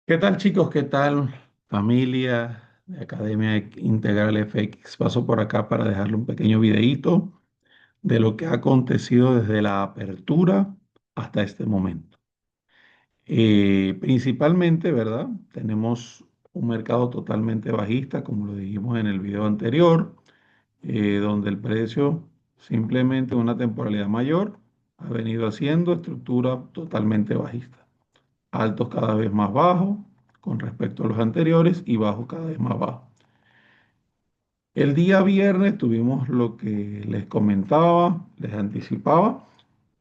¿Qué tal, chicos? ¿Qué tal, familia de Academia Integral FX? Paso por acá para dejarle un pequeño videíto de lo que ha acontecido desde la apertura hasta este momento. Principalmente, ¿verdad? Tenemos un mercado totalmente bajista, como lo dijimos en el video anterior, donde el precio simplemente en una temporalidad mayor ha venido haciendo estructura totalmente bajista, altos cada vez más bajos con respecto a los anteriores y bajos cada vez más bajos. El día viernes tuvimos lo que les comentaba, les anticipaba,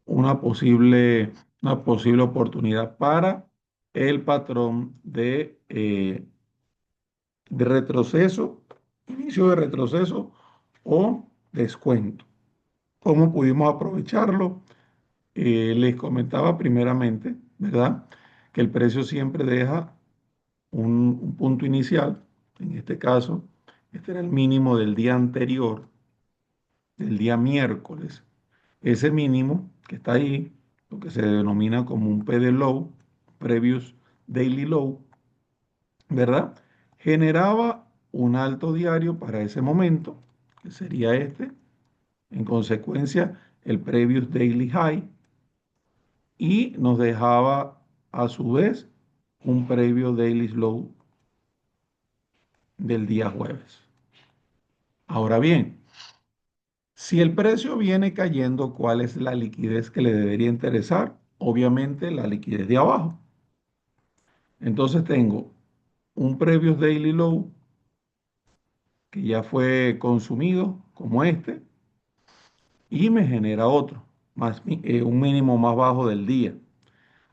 una posible oportunidad para el patrón de retroceso, inicio de retroceso o descuento. ¿Cómo pudimos aprovecharlo? Les comentaba primeramente, ¿verdad? Que el precio siempre deja un punto inicial, en este caso, este era el mínimo del día anterior, del día miércoles. Ese mínimo que está ahí, lo que se denomina como un PD low, previous daily low, ¿verdad? Generaba un alto diario para ese momento, que sería este, en consecuencia, el previous daily high, y nos dejaba a su vez un previo daily low del día jueves. Ahora bien, si el precio viene cayendo, ¿cuál es la liquidez que le debería interesar? Obviamente la liquidez de abajo. Entonces tengo un previous daily low que ya fue consumido como este y me genera otro, un mínimo más bajo del día.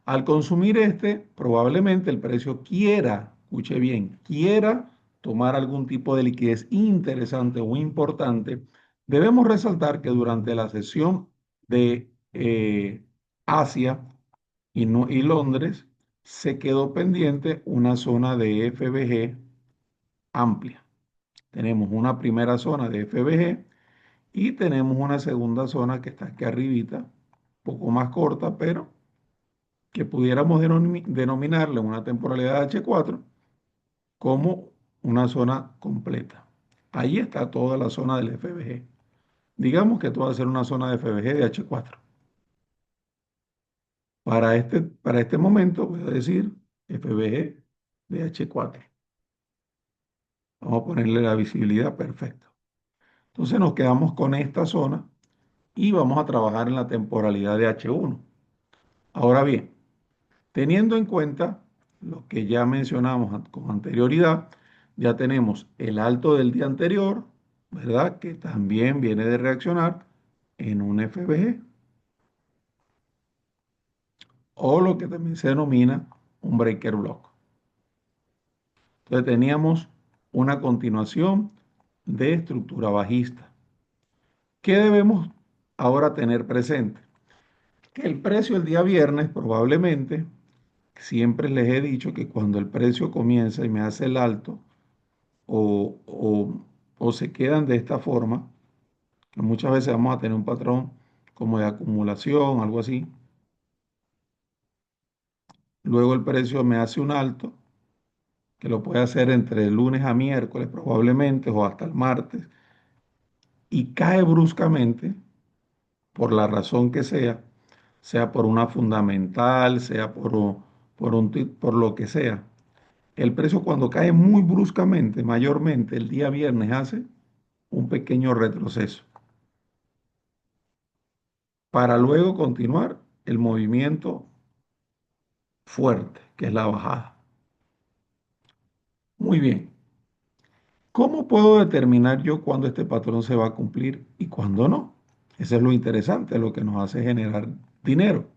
Al consumir este, probablemente el precio quiera, escuche bien, quiera tomar algún tipo de liquidez interesante o importante. Debemos resaltar que durante la sesión de Asia y Londres se quedó pendiente una zona de FBG amplia. Tenemos una primera zona de FBG y tenemos una segunda zona que está aquí arribita, un poco más corta, pero que pudiéramos denominarle una temporalidad H4 como una zona completa. Ahí está toda la zona del FBG. Digamos que esto va a ser una zona de FBG de H4. Para este momento voy a decir FBG de H4. Vamos a ponerle la visibilidad perfecta. Entonces nos quedamos con esta zona y vamos a trabajar en la temporalidad de H1. Ahora bien, teniendo en cuenta lo que ya mencionamos con anterioridad, ya tenemos el alto del día anterior, ¿verdad? Que también viene de reaccionar en un FBG o lo que también se denomina un breaker block. Entonces teníamos una continuación de estructura bajista. ¿Qué debemos ahora tener presente? Que el precio el día viernes probablemente, siempre les he dicho que cuando el precio comienza y me hace el alto, o, o, o se quedan de esta forma, que muchas veces vamos a tener un patrón como de acumulación, algo así. Luego el precio me hace un alto, que lo puede hacer entre el lunes a miércoles probablemente o hasta el martes, y cae bruscamente por la razón que sea por una fundamental, sea por lo que sea. El precio cuando cae muy bruscamente, mayormente el día viernes hace un pequeño retroceso para luego continuar el movimiento fuerte, que es la bajada. Muy bien. ¿Cómo puedo determinar yo cuándo este patrón se va a cumplir y cuándo no? Eso es lo interesante, lo que nos hace generar dinero.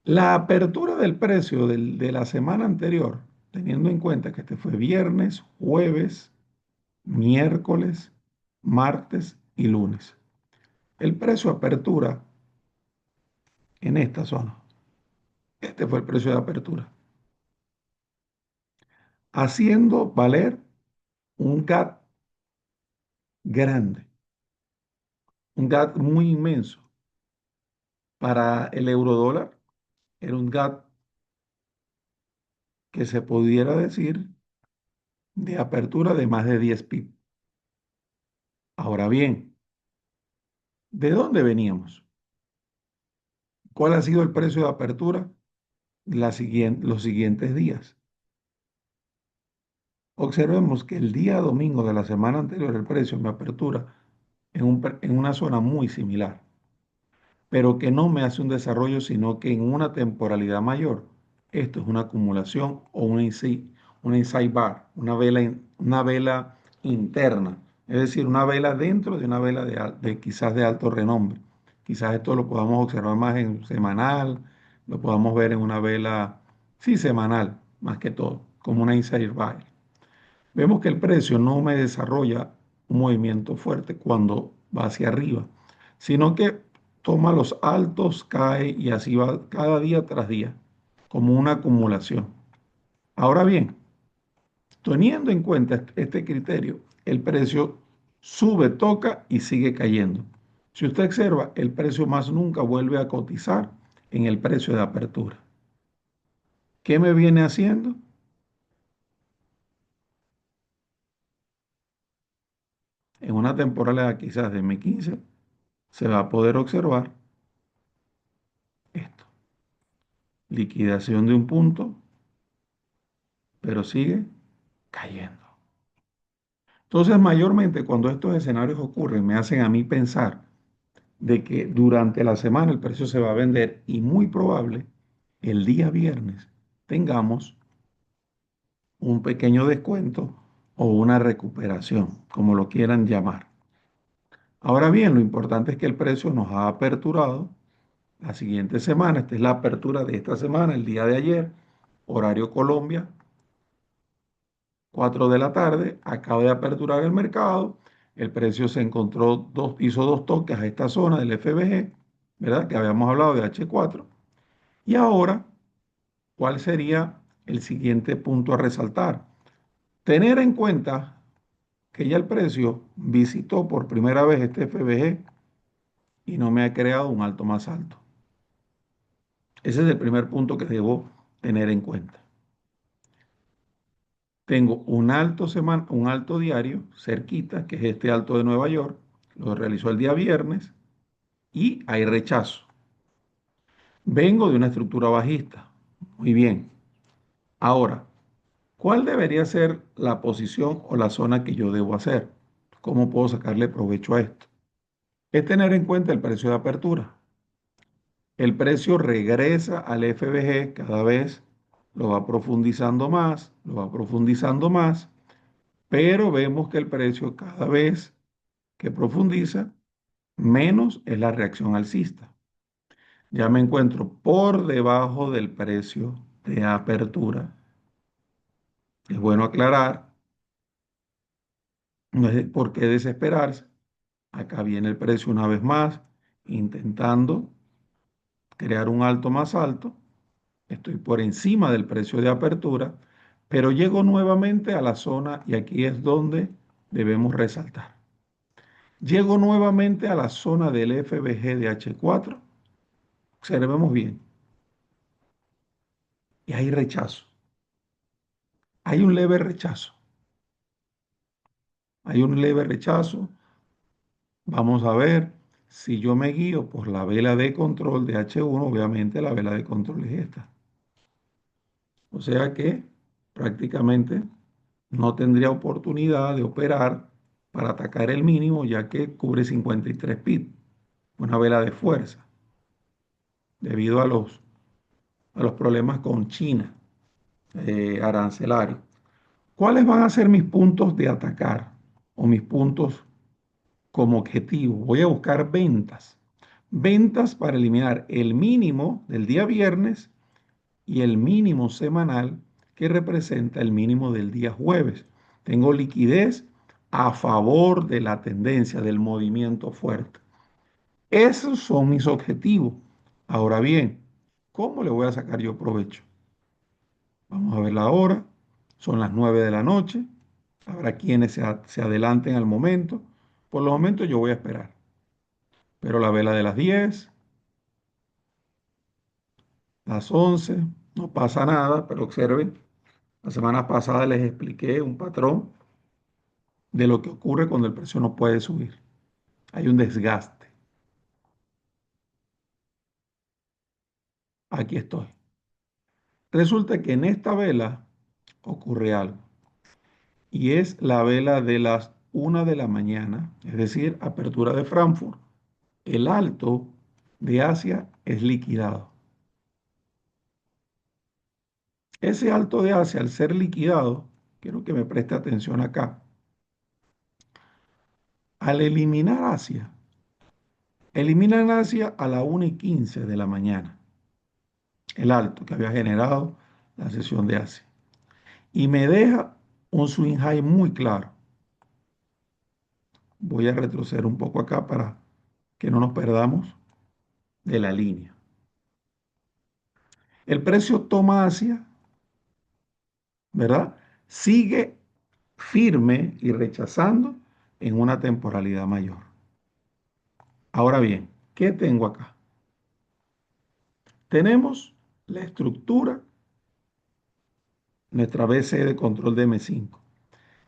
La apertura del precio de la semana anterior, teniendo en cuenta que este fue viernes, jueves, miércoles, martes y lunes. El precio de apertura en esta zona. Este fue el precio de apertura. Haciendo valer un gap grande, un gap muy inmenso. Para el euro dólar era un gap que se pudiera decir de apertura de más de 10 pip. Ahora bien, ¿de dónde veníamos? ¿Cuál ha sido el precio de apertura los siguientes días? Observemos que el día domingo de la semana anterior el precio me apertura en una zona muy similar, pero que no me hace un desarrollo, sino que en una temporalidad mayor. Esto es una acumulación o una inside bar, una vela interna, es decir, una vela dentro de una vela de quizás de alto renombre. Quizás esto lo podamos observar más en semanal, lo podamos ver en una vela, sí, semanal, más que todo, como una inside bar. Vemos que el precio no me desarrolla un movimiento fuerte cuando va hacia arriba, sino que toma los altos, cae y así va cada día tras día, como una acumulación. Ahora bien, teniendo en cuenta este criterio, el precio sube, toca y sigue cayendo. Si usted observa, el precio más nunca vuelve a cotizar en el precio de apertura. ¿Qué me viene haciendo? En una temporalidad quizás de M15 se va a poder observar esto. Liquidación de un punto, pero sigue cayendo. Entonces, mayormente cuando estos escenarios ocurren, me hacen a mí pensar de que durante la semana el precio se va a vender y muy probable el día viernes tengamos un pequeño descuento o una recuperación, como lo quieran llamar. Ahora bien, lo importante es que el precio nos ha aperturado la siguiente semana. Esta es la apertura de esta semana, el día de ayer, horario Colombia, 4 de la tarde, acaba de aperturar el mercado, el precio se encontró, hizo dos toques a esta zona del FBG, ¿verdad? Que habíamos hablado de H4. Y ahora, ¿cuál sería el siguiente punto a resaltar? Tener en cuenta que ya el precio visitó por primera vez este FBG y no me ha creado un alto más alto. Ese es el primer punto que debo tener en cuenta. Tengo un alto diario cerquita, que es este alto de Nueva York, lo realizó el día viernes y hay rechazo. Vengo de una estructura bajista. Muy bien. Ahora, ¿cuál debería ser la posición o la zona que yo debo hacer? ¿Cómo puedo sacarle provecho a esto? Es tener en cuenta el precio de apertura. El precio regresa al FBG cada vez, lo va profundizando más, lo va profundizando más, pero vemos que el precio cada vez que profundiza, menos es la reacción alcista. Ya me encuentro por debajo del precio de apertura. Es bueno aclarar, no es por qué desesperarse. Acá viene el precio una vez más, intentando crear un alto más alto. Estoy por encima del precio de apertura, pero llego nuevamente a la zona y aquí es donde debemos resaltar. Llego nuevamente a la zona del FBG de H4. Observemos bien. Y hay rechazo. Hay un leve rechazo. Hay un leve rechazo. Vamos a ver si yo me guío por la vela de control de H1, obviamente la vela de control es esta. O sea que prácticamente no tendría oportunidad de operar para atacar el mínimo ya que cubre 53 pip, una vela de fuerza, debido a los problemas con China, arancelarios. ¿Cuáles van a ser mis puntos de atacar o mis puntos como objetivo? Voy a buscar ventas. Ventas para eliminar el mínimo del día viernes y el mínimo semanal que representa el mínimo del día jueves. Tengo liquidez a favor de la tendencia del movimiento fuerte. Esos son mis objetivos. Ahora bien, ¿cómo le voy a sacar yo provecho? Vamos a ver la hora. Son las 9 de la noche. Habrá quienes se adelanten al momento. Por los momentos yo voy a esperar. Pero la vela de las 10, las 11, no pasa nada, pero observen. La semana pasada les expliqué un patrón de lo que ocurre cuando el precio no puede subir. Hay un desgaste. Aquí estoy. Resulta que en esta vela ocurre algo y es la vela de las 1 de la mañana, es decir, apertura de Frankfurt. El alto de Asia es liquidado. Ese alto de Asia, al ser liquidado, quiero que me preste atención acá, al eliminar Asia, eliminan Asia a la 1:15 de la mañana, el alto que había generado la sesión de Asia. Y me deja un swing high muy claro. Voy a retroceder un poco acá para que no nos perdamos de la línea. El precio toma Asia, ¿verdad? Sigue firme y rechazando en una temporalidad mayor. Ahora bien, ¿qué tengo acá? Tenemos la estructura, nuestra BC de control de M5,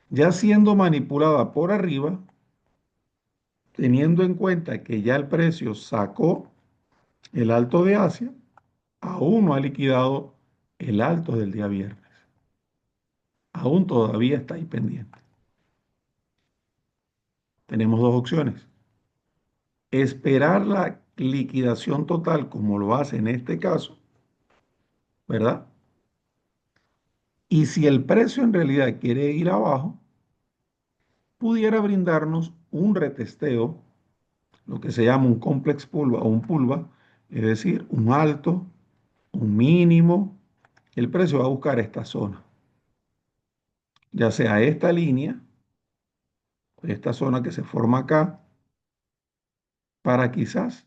ya siendo manipulada por arriba, teniendo en cuenta que ya el precio sacó el alto de Asia, aún no ha liquidado el alto del día viernes. Aún todavía está ahí pendiente. Tenemos dos opciones. Esperar la liquidación total como lo hace en este caso, ¿verdad? Y si el precio en realidad quiere ir abajo, pudiera brindarnos un retesteo, lo que se llama un complex pullback o un pullback, es decir, un alto, un mínimo. El precio va a buscar esta zona, ya sea esta línea, esta zona que se forma acá, para quizás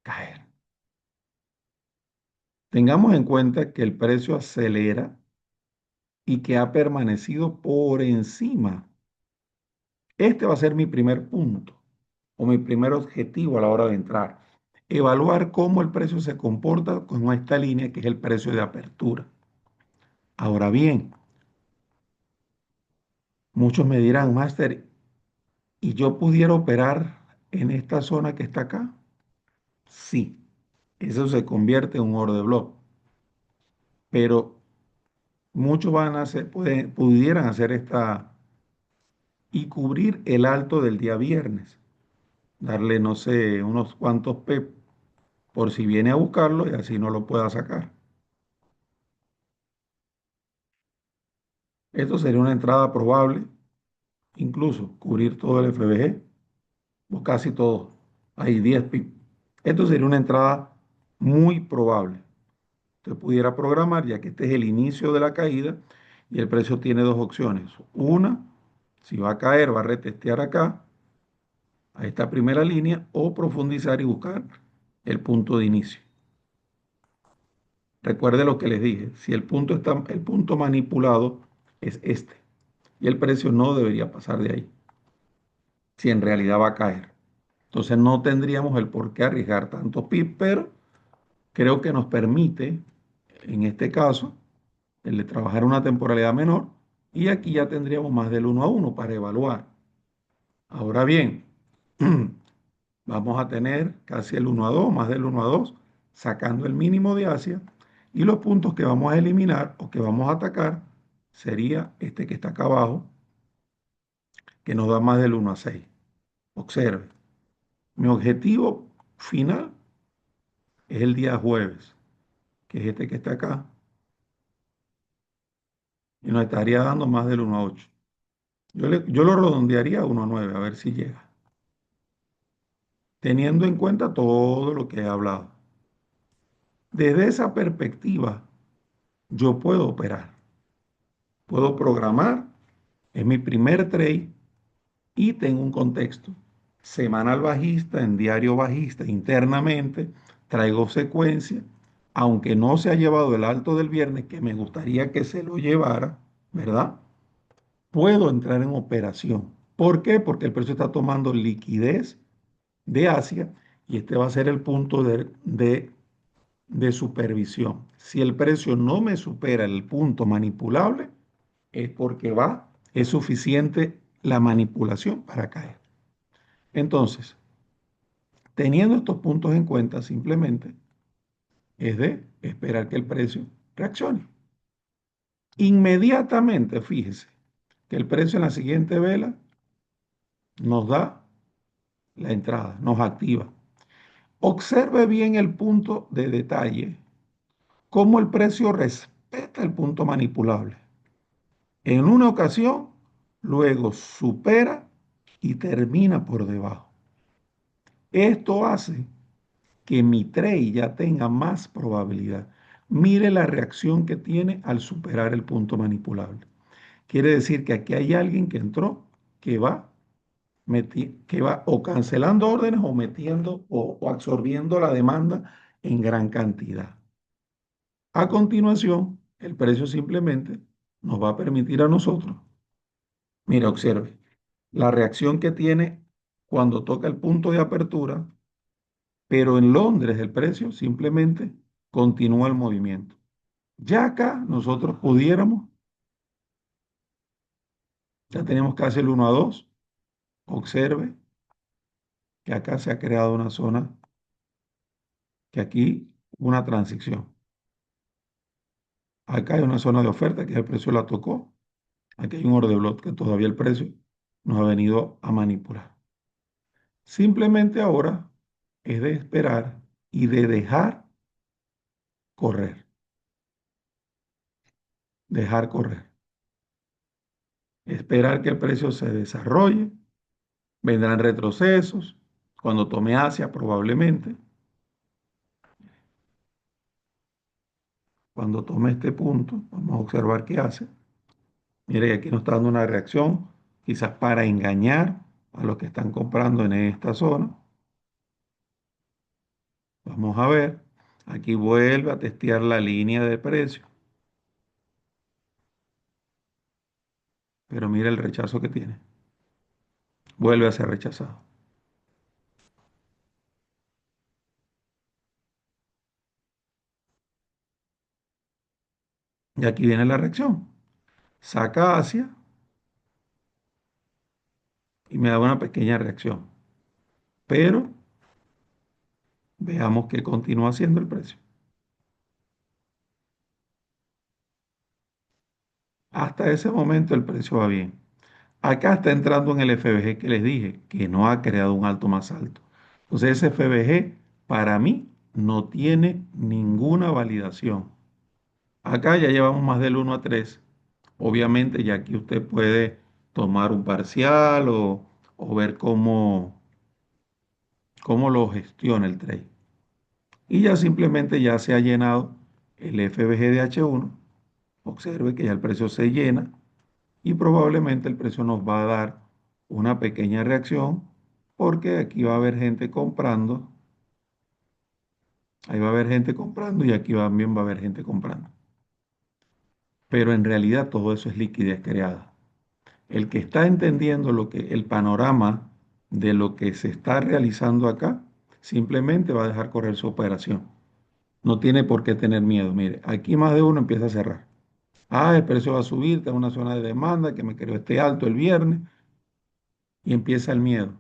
caer. Tengamos en cuenta que el precio acelera y que ha permanecido por encima. Este va a ser mi primer punto o mi primer objetivo a la hora de entrar. Evaluar cómo el precio se comporta con esta línea que es el precio de apertura. Ahora bien, muchos me dirán, Máster, ¿y yo pudiera operar en esta zona que está acá? Sí, eso se convierte en un order block, pero muchos van a hacer, pudieran hacer esta y cubrir el alto del día viernes, darle, no sé, unos cuantos PEP por si viene a buscarlo y así no lo pueda sacar. Esto sería una entrada probable, incluso cubrir todo el FBG o casi todo. Hay 10 PIP. Esto sería una entrada muy probable. Usted pudiera programar, ya que este es el inicio de la caída y el precio tiene dos opciones. Una, si va a caer, va a retestear acá, a esta primera línea, o profundizar y buscar el punto de inicio. Recuerde lo que les dije, si el punto manipulado es este y el precio no debería pasar de ahí, si en realidad va a caer. Entonces no tendríamos el por qué arriesgar tantos pips, pero creo que nos permite, en este caso, el de trabajar una temporalidad menor y aquí ya tendríamos más del 1 a 1 para evaluar. Ahora bien, vamos a tener casi el 1 a 2, más del 1 a 2, sacando el mínimo de Asia y los puntos que vamos a eliminar o que vamos a atacar sería este que está acá abajo, que nos da más del 1 a 6. Observe, mi objetivo final es el día jueves, que es este que está acá, y nos estaría dando más del 1 a 8. Yo lo redondearía a 1 a 9, a ver si llega, teniendo en cuenta todo lo que he hablado. Desde esa perspectiva, yo puedo operar, puedo programar, es mi primer trade y tengo un contexto. Semanal bajista, en diario bajista, internamente, traigo secuencia, aunque no se ha llevado el alto del viernes, que me gustaría que se lo llevara, ¿verdad? Puedo entrar en operación. ¿Por qué? Porque el precio está tomando liquidez de Asia y este va a ser el punto de supervisión. Si el precio no me supera el punto manipulable, es porque es suficiente la manipulación para caer. Entonces, teniendo estos puntos en cuenta, simplemente es de esperar que el precio reaccione. Inmediatamente, fíjese, que el precio en la siguiente vela nos da la entrada, nos activa. Observe bien el punto de detalle, cómo el precio respeta el punto manipulable. En una ocasión, luego supera y termina por debajo. Esto hace que mi trade ya tenga más probabilidad. Mire la reacción que tiene al superar el punto manipulable. Quiere decir que aquí hay alguien que entró que que va o cancelando órdenes o metiendo o absorbiendo la demanda en gran cantidad. A continuación, el precio simplemente nos va a permitir a nosotros, mira, observe, la reacción que tiene cuando toca el punto de apertura, pero en Londres el precio simplemente continúa el movimiento. Ya acá nosotros pudiéramos, ya tenemos casi el 1 a 2. Observe que acá se ha creado una zona, que aquí una transición. Acá hay una zona de oferta que el precio la tocó. Aquí hay un order block que todavía el precio nos ha venido a manipular. Simplemente ahora es de esperar y de dejar correr, dejar correr. Esperar que el precio se desarrolle, vendrán retrocesos, cuando tome Asia probablemente, cuando tome este punto, vamos a observar qué hace. Mire, aquí nos está dando una reacción, quizás para engañar a los que están comprando en esta zona. Vamos a ver, aquí vuelve a testear la línea de precio, pero mire el rechazo que tiene. Vuelve a ser rechazado. Y aquí viene la reacción. Saca Asia y me da una pequeña reacción. Pero veamos qué continúa haciendo el precio. Hasta ese momento el precio va bien. Acá está entrando en el FBG que les dije, que no ha creado un alto más alto. Entonces ese FBG para mí no tiene ninguna validación. Acá ya llevamos más del 1 a 3. Obviamente ya aquí usted puede tomar un parcial o ver cómo lo gestiona el trade. Y ya simplemente ya se ha llenado el FBG de H1. Observe que ya el precio se llena y probablemente el precio nos va a dar una pequeña reacción porque aquí va a haber gente comprando, ahí va a haber gente comprando y aquí también va a haber gente comprando. Pero en realidad todo eso es liquidez creada. El que está entendiendo el panorama de lo que se está realizando acá, simplemente va a dejar correr su operación. No tiene por qué tener miedo. Mire, aquí más de uno empieza a cerrar. Ah, el precio va a subir, está en una zona de demanda que me creo esté alto el viernes y empieza el miedo.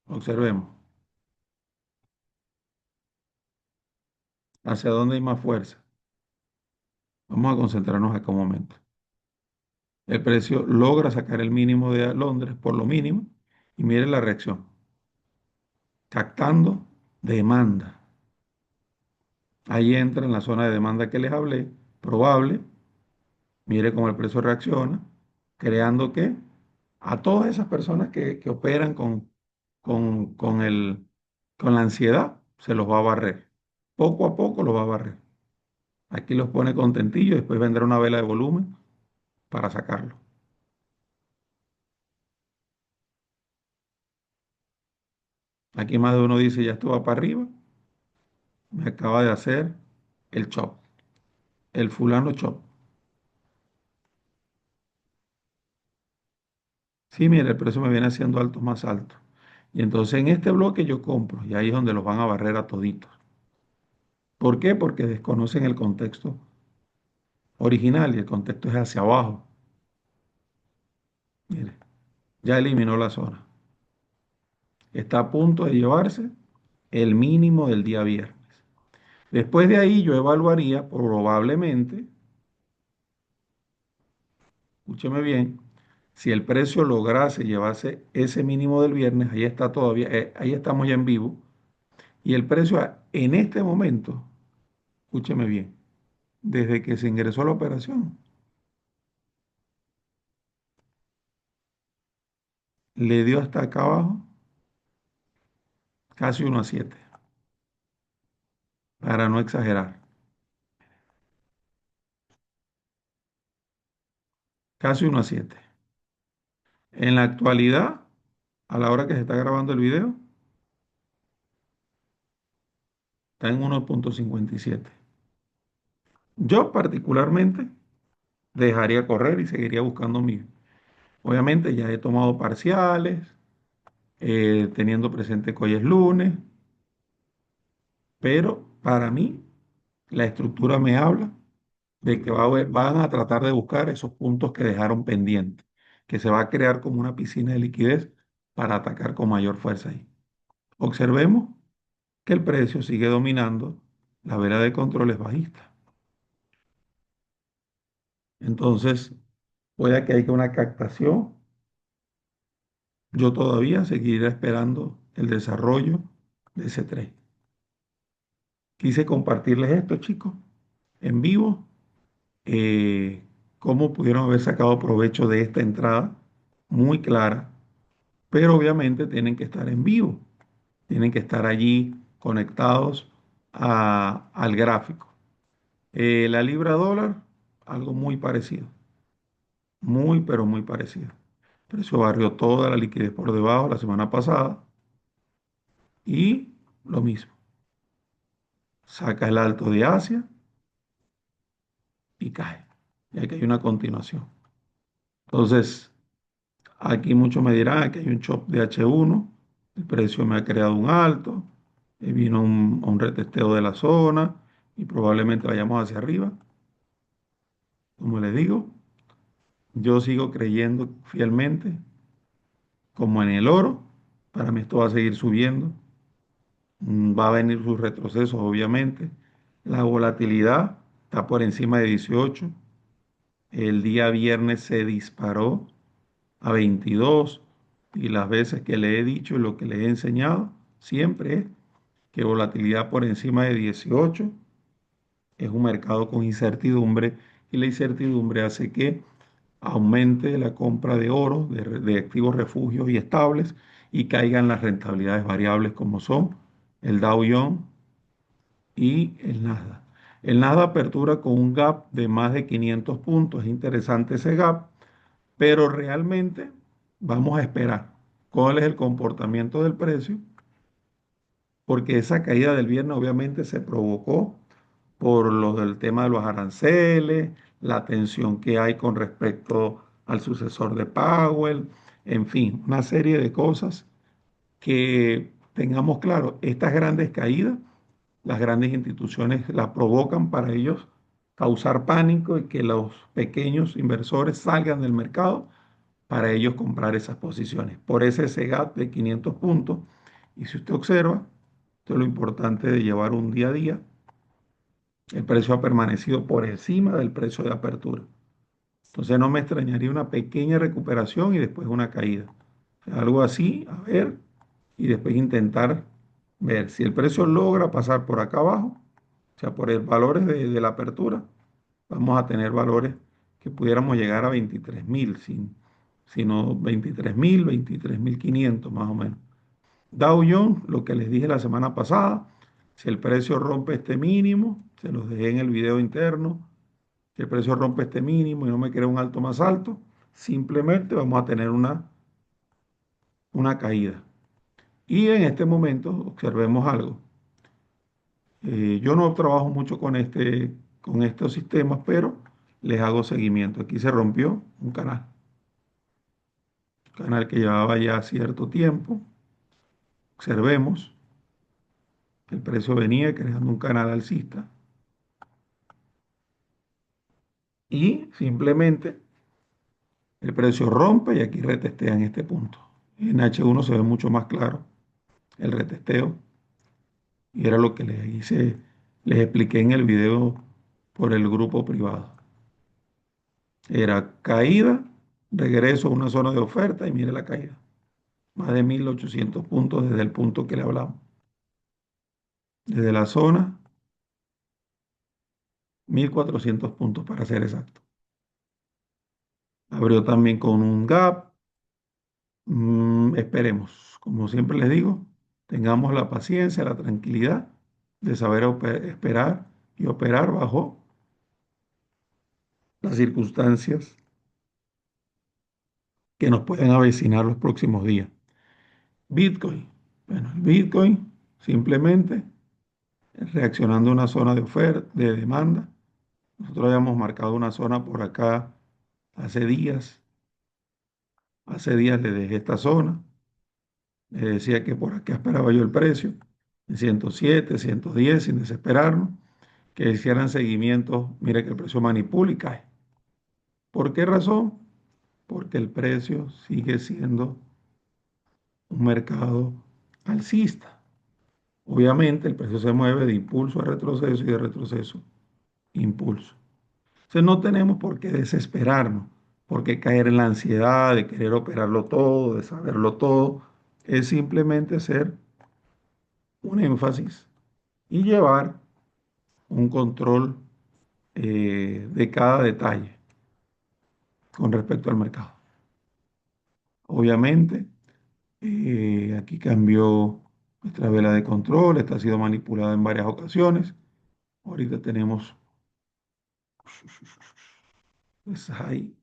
Observemos. ¿Hacia dónde hay más fuerza? Vamos a concentrarnos acá un momento. El precio logra sacar el mínimo de Londres por lo mínimo y mire la reacción. Captando demanda. Ahí entra en la zona de demanda que les hablé, probable. Mire cómo el precio reacciona, creando que a todas esas personas que operan con, con el, con la ansiedad, se los va a barrer. Poco a poco los va a barrer. Aquí los pone contentillos, después vendrá una vela de volumen para sacarlo. Aquí más de uno dice, ya esto va para arriba, me acaba de hacer el chop, el fulano chop. Sí, mire, el precio me viene haciendo altos más altos. Y entonces en este bloque yo compro, y ahí es donde los van a barrer a toditos. ¿Por qué? Porque desconocen el contexto original y el contexto es hacia abajo. Mire, ya eliminó la zona. Está a punto de llevarse el mínimo del día viernes. Después de ahí yo evaluaría probablemente, escúcheme bien, si el precio lograse llevarse ese mínimo del viernes, ahí está todavía, ahí estamos ya en vivo, y el precio en este momento, escúcheme bien, desde que se ingresó a la operación, le dio hasta acá abajo casi 1 a 7, para no exagerar, casi 1 a 7. En la actualidad, a la hora que se está grabando el video, está en 1,57. Yo particularmente dejaría correr y seguiría buscando mi. Obviamente ya he tomado parciales, teniendo presente que hoy es lunes, pero para mí la estructura me habla de que van a tratar de buscar esos puntos que dejaron pendientes, que se va a crear como una piscina de liquidez para atacar con mayor fuerza ahí. Observemos que el precio sigue dominando la vela de controles bajista. Entonces, puede que haya una captación. Yo todavía seguiré esperando el desarrollo de ese trade. Quise compartirles esto, chicos, en vivo, cómo pudieron haber sacado provecho de esta entrada muy clara, pero obviamente tienen que estar en vivo, tienen que estar allí conectados al gráfico. La libra dólar, algo muy parecido, muy, pero muy parecido. El precio barrió toda la liquidez por debajo la semana pasada y lo mismo. Saca el alto de Asia y cae. Y aquí hay una continuación. Entonces, aquí muchos me dirán que hay un chop de H1, el precio me ha creado un alto, vino un retesteo de la zona y probablemente vayamos hacia arriba. Como les digo, yo sigo creyendo fielmente, como en el oro, para mí esto va a seguir subiendo. Va a venir sus retrocesos, obviamente. La volatilidad está por encima de 18. El día viernes se disparó a 22 y las veces que le he dicho y lo que le he enseñado siempre es que volatilidad por encima de 18 es un mercado con incertidumbre y la incertidumbre hace que aumente la compra de oro, de activos refugios y estables y caigan las rentabilidades variables como son el Dow Jones y el Nasdaq. El Nasdaq apertura con un gap de más de 500 puntos. Es interesante ese gap, pero realmente vamos a esperar cuál es el comportamiento del precio, porque esa caída del viernes obviamente se provocó por lo del tema de los aranceles, la tensión que hay con respecto al sucesor de Powell, en fin, una serie de cosas que tengamos claro, estas grandes caídas, las grandes instituciones las provocan para ellos causar pánico y que los pequeños inversores salgan del mercado para ellos comprar esas posiciones. Por ese gap de 500 puntos. Y si usted observa, esto es lo importante de llevar un día a día, el precio ha permanecido por encima del precio de apertura. Entonces no me extrañaría una pequeña recuperación y después una caída. O sea, algo así, a ver, y después intentar ver si el precio logra pasar por acá abajo, o sea, por el valores de la apertura, vamos a tener valores que pudiéramos llegar a 23.000, sino 23.000, 23.500 más o menos. Dow Jones, lo que les dije la semana pasada, si el precio rompe este mínimo, se los dejé en el video interno, si el precio rompe este mínimo y no me crea un alto más alto, simplemente vamos a tener una caída. Y en este momento observemos algo. Yo no trabajo mucho con estos sistemas, pero les hago seguimiento. Aquí se rompió un canal que llevaba ya cierto tiempo. Observemos El precio venía creando un canal alcista y simplemente el precio rompe y aquí retestea en este punto. En H1 se ve mucho más claro el retesteo y era lo que les expliqué en el video por el grupo privado. Era caída, regreso a una zona de oferta y mire la caída. Más de 1800 puntos desde el punto que le hablamos. Desde la zona, 1400 puntos para ser exacto. Abrió también con un gap. Esperemos, como siempre les digo, tengamos la paciencia, la tranquilidad de saber esperar y operar bajo las circunstancias que nos pueden avecinar los próximos días. Bitcoin. Bueno, el Bitcoin simplemente reaccionando a una zona de oferta, de demanda. Nosotros habíamos marcado una zona por acá hace días. Hace días le dejé esta zona. Le decía que por acá esperaba yo el precio, en 107, 110, sin desesperarnos, que hicieran seguimientos. Mire que el precio manipula y cae. ¿Por qué razón? Porque el precio sigue siendo un mercado alcista. Obviamente el precio se mueve de impulso a retroceso y de retroceso a impulso. Entonces no tenemos por qué desesperarnos, por qué caer en la ansiedad de querer operarlo todo, de saberlo todo. Es simplemente hacer un énfasis y llevar un control de cada detalle con respecto al mercado. Obviamente, aquí cambió nuestra vela de control, esta ha sido manipulada en varias ocasiones. Ahorita tenemos pues ahí,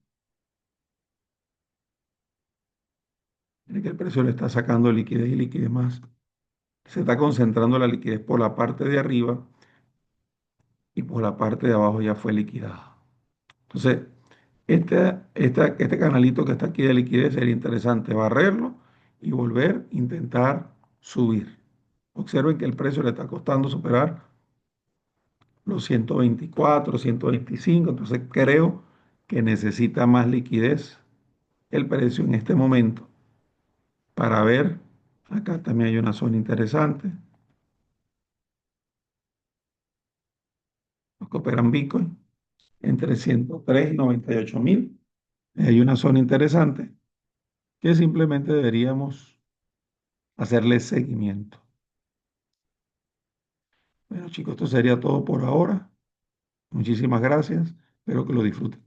mire que el precio le está sacando liquidez y liquidez más. Se está concentrando la liquidez por la parte de arriba y por la parte de abajo ya fue liquidada. Entonces, este canalito que está aquí de liquidez sería interesante barrerlo y volver a intentar subir. Observen que el precio le está costando superar los 124, 125, entonces creo que necesita más liquidez el precio en este momento para ver, acá también hay una zona interesante, los que operan Bitcoin entre 103 y 98.000, hay una zona interesante que simplemente deberíamos hacerle seguimiento. Bueno, chicos, esto sería todo por ahora. Muchísimas gracias. Espero que lo disfruten.